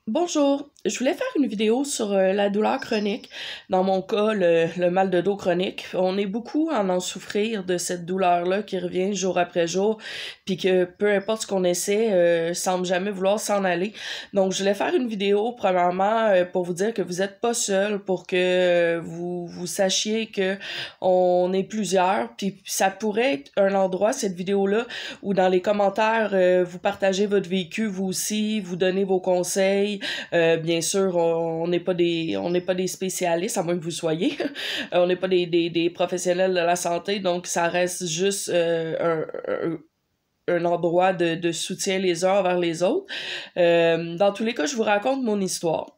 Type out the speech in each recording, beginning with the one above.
Bonjour, je voulais faire une vidéo sur la douleur chronique. Dans mon cas, le mal de dos chronique. On est beaucoup à en souffrir de cette douleur-là qui revient jour après jour, puis que peu importe ce qu'on essaie, semble jamais vouloir s'en aller. Donc, je voulais faire une vidéo, premièrement, pour vous dire que vous êtes pas seul, pour que vous sachiez que on est plusieurs, puis ça pourrait être un endroit, cette vidéo-là, où dans les commentaires, vous partagez votre vécu, vous aussi, vous donnez vos conseils. Bien sûr, on n'est pas des spécialistes, à moins que vous soyez. On n'est pas des professionnels de la santé, donc ça reste juste un endroit de soutien les uns envers les autres. Dans tous les cas, je vous raconte mon histoire.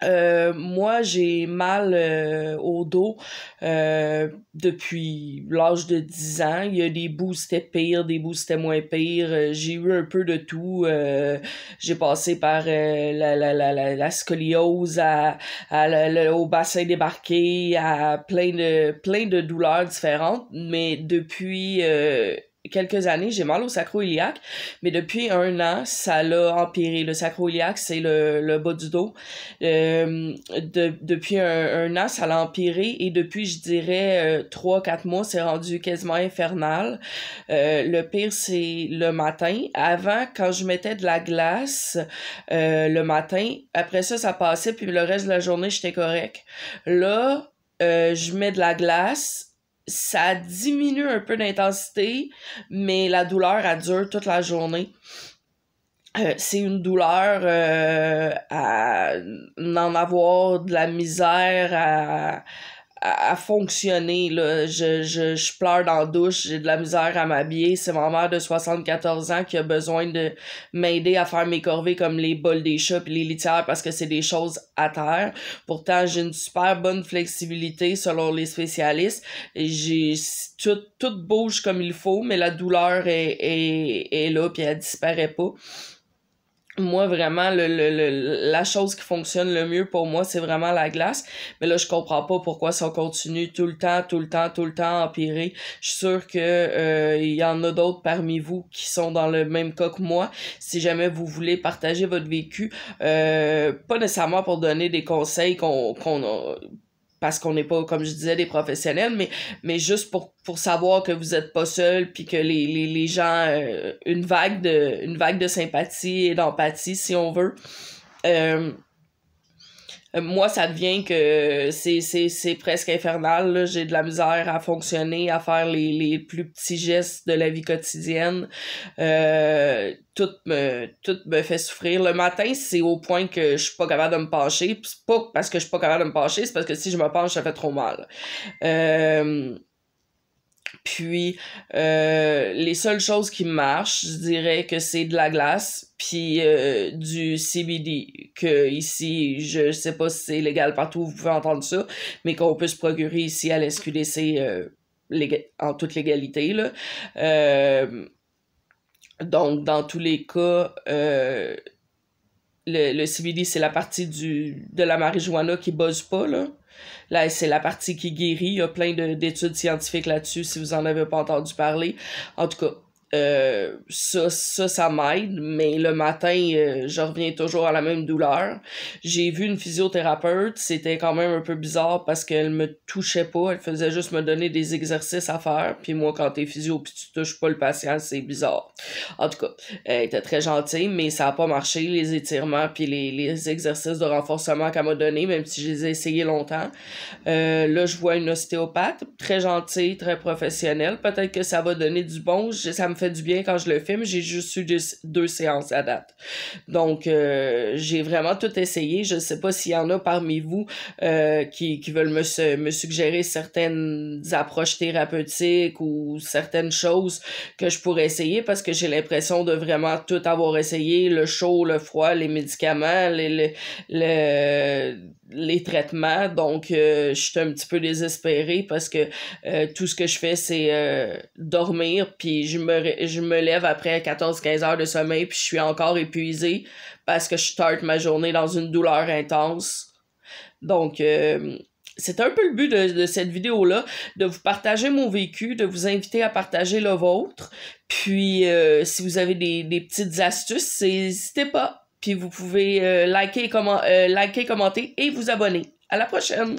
Moi, j'ai mal au dos depuis l'âge de 10 ans. Il y a des bouts c'était pire, des bouts c'était moins pire. J'ai eu un peu de tout. J'ai passé par la scoliose au bassin débarqué, à plein de douleurs différentes. Mais depuis quelques années, j'ai mal au sacro-iliaque, mais depuis un an, ça l'a empiré. Le sacro-iliaque, c'est le bas du dos. Depuis un an, ça l'a empiré et depuis, je dirais, 3-4 mois, c'est rendu quasiment infernal. Le pire, c'est le matin. Avant, quand je mettais de la glace le matin, après ça, ça passait, puis le reste de la journée, j'étais correct. Là, je mets de la glace, ça diminue un peu d'intensité, mais la douleur, elle dure toute la journée. C'est une douleur à n'en avoir de la misère à fonctionner, là. Je pleure dans la douche, j'ai de la misère à m'habiller. C'est ma mère de 74 ans qui a besoin de m'aider à faire mes corvées comme les bols des chats pis les litières parce que c'est des choses à terre. Pourtant, j'ai une super bonne flexibilité selon les spécialistes. J'ai tout bouge comme il faut, mais la douleur est là puis elle disparaît pas. Moi, vraiment, la chose qui fonctionne le mieux pour moi, c'est vraiment la glace. Mais là, je comprends pas pourquoi ça continue tout le temps à empirer. Je suis sûre que il y en a d'autres parmi vous qui sont dans le même cas que moi. Si jamais vous voulez partager votre vécu, pas nécessairement pour donner des conseils qu'on a parce qu'on n'est pas, comme je disais, des professionnels, mais juste pour savoir que vous êtes pas seul, puis que les gens, une vague de sympathie et d'empathie, si on veut. Euh, Moi, ça devient que c'est presque infernal, là. J'ai de la misère à fonctionner, à faire les plus petits gestes de la vie quotidienne. Tout me fait souffrir. Le matin, c'est au point que je suis pas capable de me pencher. Pis c'est pas parce que je suis pas capable de me pencher, c'est parce que si je me penche, ça fait trop mal. Euh, Puis, les seules choses qui marchent, je dirais que c'est de la glace, puis du CBD, que ici, je sais pas si c'est légal partout, vous pouvez entendre ça, mais qu'on peut se procurer ici à l'SQDC en toute légalité, là. Donc, dans tous les cas, le CBD, c'est la partie de la marijuana qui buzz pas, là. Là, c'est la partie qui guérit. Il y a plein d'études scientifiques là-dessus, si vous en avez pas entendu parler. En tout cas, ça m'aide, mais le matin, je reviens toujours à la même douleur. J'ai vu une physiothérapeute, c'était quand même un peu bizarre parce qu'elle me touchait pas, elle faisait juste me donner des exercices à faire, puis moi, quand t'es physio pis tu touches pas le patient, c'est bizarre. En tout cas, elle était très gentille, mais ça a pas marché, les étirements puis les exercices de renforcement qu'elle m'a donné, même si je les ai essayés longtemps. Là, je vois une ostéopathe, très gentille, très professionnelle. Peut-être que ça va donner du bon. Ça me fait du bien quand je le filme. J'ai juste eu deux séances à date. Donc, j'ai vraiment tout essayé. Je sais pas s'il y en a parmi vous qui veulent me suggérer certaines approches thérapeutiques ou certaines choses que je pourrais essayer parce que j'ai l'impression de vraiment tout avoir essayé. Le chaud, le froid, les médicaments, les traitements. Donc, je suis un petit peu désespérée parce que tout ce que je fais, c'est dormir, puis je me lève après 14-15 heures de sommeil, puis je suis encore épuisée parce que je starte ma journée dans une douleur intense. Donc, c'est un peu le but de cette vidéo-là, de vous partager mon vécu, de vous inviter à partager le vôtre. Puis, si vous avez des petites astuces, n'hésitez pas. Puis Puis vous pouvez liker, commenter et vous abonner. À la prochaine!